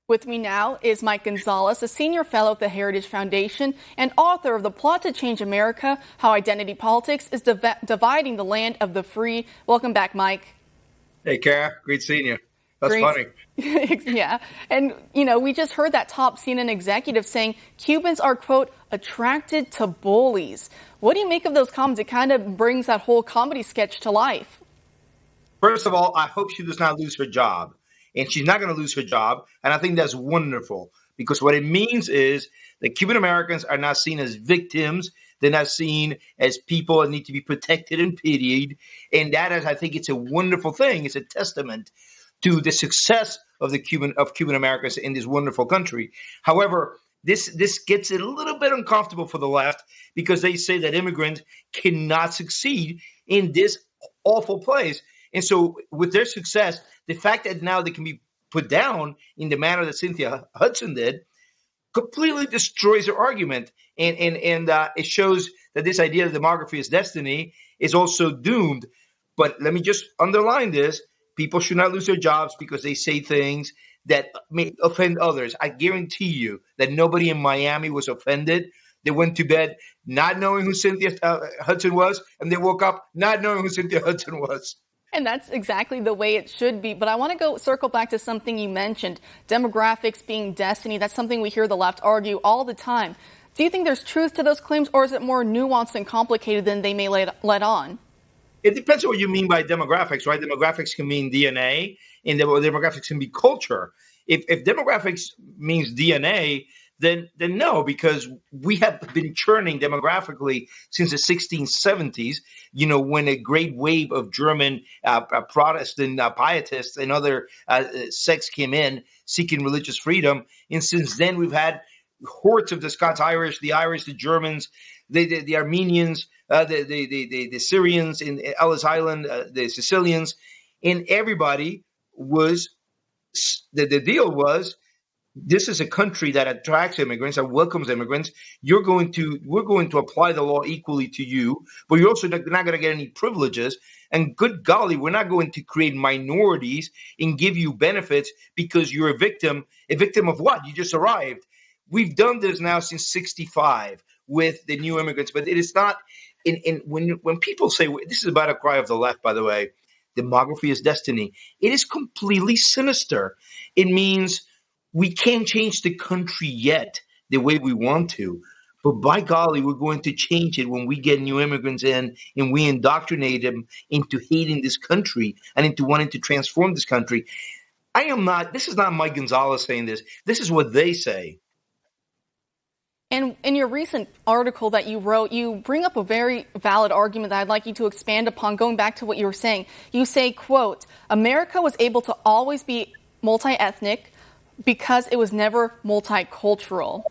With me now is Mike Gonzalez, a senior fellow at the Heritage Foundation and author of The Plot to Change America, How Identity Politics is Dividing the Land of the Free. Welcome back, Mike. Hey, Kara. Great seeing you. That's Great. funny. Yeah. And, we just heard that top CNN executive saying Cubans are, quote, attracted to bullies. What do you make of those comments? It kind of brings that whole comedy sketch to life. First of all, I hope she does not lose her job. And she's not going to lose her job. And I think that's wonderful because what it means is that Cuban-Americans are not seen as victims. They're not seen as people that need to be protected and pitied. And that is, I think it's a wonderful thing. It's a testament to the success of Cuban-Americans in this wonderful country. However, this gets a little bit uncomfortable for the left because they say that immigrants cannot succeed in this awful place. And so with their success, the fact that now they can be put down in the manner that Cynthia Hudson did completely destroys their argument. And it shows that this idea of demography is destiny is also doomed. But let me just underline this. People should not lose their jobs because they say things that may offend others. I guarantee you that nobody in Miami was offended. They went to bed not knowing who Cynthia Hudson was, and they woke up not knowing who Cynthia Hudson was. And that's exactly the way it should be. But I want to circle back to something you mentioned, demographics being destiny. That's something we hear the left argue all the time. Do you think there's truth to those claims, or is it more nuanced and complicated than they may let on? It depends on what you mean by demographics, right? Demographics can mean DNA, and demographics can be culture. If demographics means DNA, then no, because we have been churning demographically since the 1670s, when a great wave of German Protestant pietists and other sects came in seeking religious freedom. And since then, we've had hordes of the Scots-Irish, the Irish, the Germans, the Armenians, the Syrians in Ellis Island, the Sicilians, and everybody was the deal was, this is a country that attracts immigrants, that welcomes immigrants. We're going to apply the law equally to you, but you're also not going to get any privileges. And good golly, we're not going to create minorities and give you benefits because you're a victim. A victim of what? You just arrived. We've done this now since '65 with the new immigrants, but it is not. When people say this is about a cry of the left, by the way, demography is destiny. It is completely sinister. It means we can't change the country yet the way we want to, but by golly, we're going to change it when we get new immigrants in and we indoctrinate them into hating this country and into wanting to transform this country. This is not Mike Gonzalez saying this. This is what they say. And in your recent article that you wrote, you bring up a very valid argument that I'd like you to expand upon, going back to what you were saying. You say, quote, America was able to always be multi-ethnic because it was never multicultural.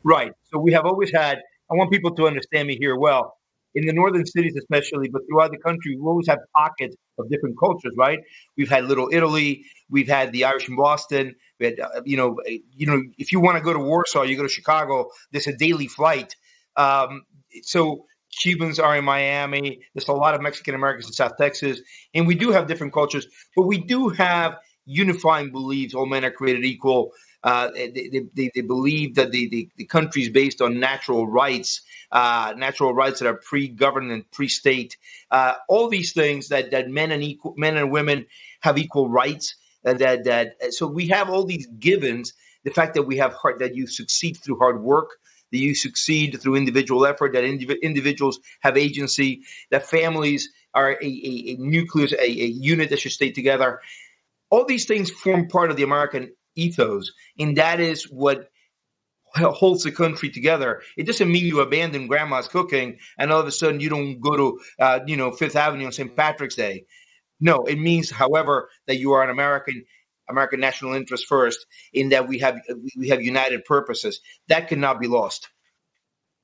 Right. So we have always had, I want people to understand me here well, in the northern cities especially, but throughout the country, we always have pockets of different cultures, right? We've had Little Italy. We've had the Irish in Boston. We had, if you want to go to Warsaw, you go to Chicago, there's a daily flight. So Cubans are in Miami. There's a lot of Mexican Americans in South Texas. And we do have different cultures, but we do have unifying beliefs. All men are created equal. They believe that the country is based on natural rights that are pre-government, pre-state. All these things that men and women have equal rights. So we have all these givens. The fact that we have that you succeed through hard work, that you succeed through individual effort, that individuals have agency, that families are a nucleus, a unit that should stay together. All these things form part of the American ethos, and that is what holds the country together. It doesn't mean you abandon grandma's cooking and all of a sudden you don't go to Fifth Avenue on St. Patrick's Day. No, it means, however, that you are an American national interest first, in that we have united purposes. That cannot be lost.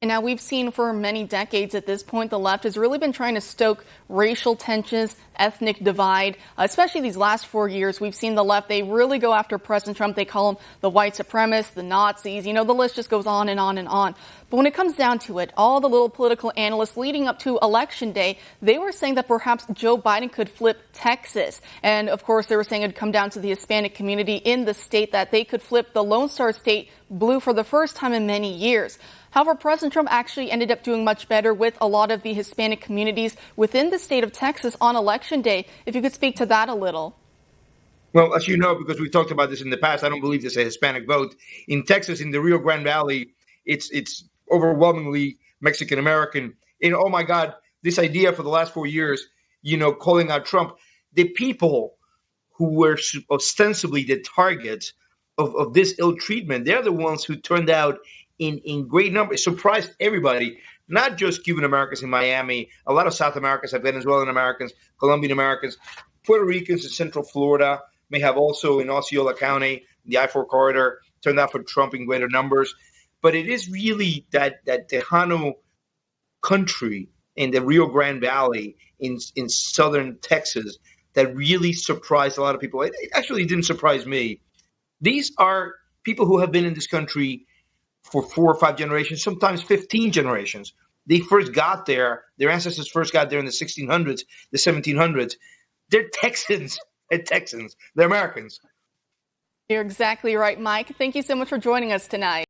And now we've seen for many decades at this point, the left has really been trying to stoke racial tensions, ethnic divide, especially these last 4 years. We've seen the left, they really go after President Trump. They call him the white supremacist, the Nazis. You know, the list just goes on and on and on. But when it comes down to it, all the little political analysts leading up to Election Day, they were saying that perhaps Joe Biden could flip Texas. And of course, they were saying it'd come down to the Hispanic community in the state, that they could flip the Lone Star State blue for the first time in many years. However, President Trump actually ended up doing much better with a lot of the Hispanic communities within the state of Texas on Election Day. If you could speak to that a little. Well, as you know, because we talked about this in the past, I don't believe there's a Hispanic vote. In Texas, in the Rio Grande Valley, it's overwhelmingly Mexican-American. And oh my God, this idea for the last 4 years, calling out Trump, the people who were ostensibly the targets of this ill treatment, they're the ones who turned out in great numbers, surprised everybody, not just Cuban-Americans in Miami, a lot of South Americans, Venezuelan Americans, Colombian Americans, Puerto Ricans in Central Florida, may have also in Osceola County, the I-4 corridor, turned out for Trump in greater numbers. But it is really that Tejano country in the Rio Grande Valley in southern Texas that really surprised a lot of people. It actually didn't surprise me. These are people who have been in this country for 4 or 5 generations, sometimes 15 generations. They first got there, their ancestors first got there in the 1600s, the 1700s. They're Texans. They're Texans. They're Americans. You're exactly right, Mike. Thank you so much for joining us tonight.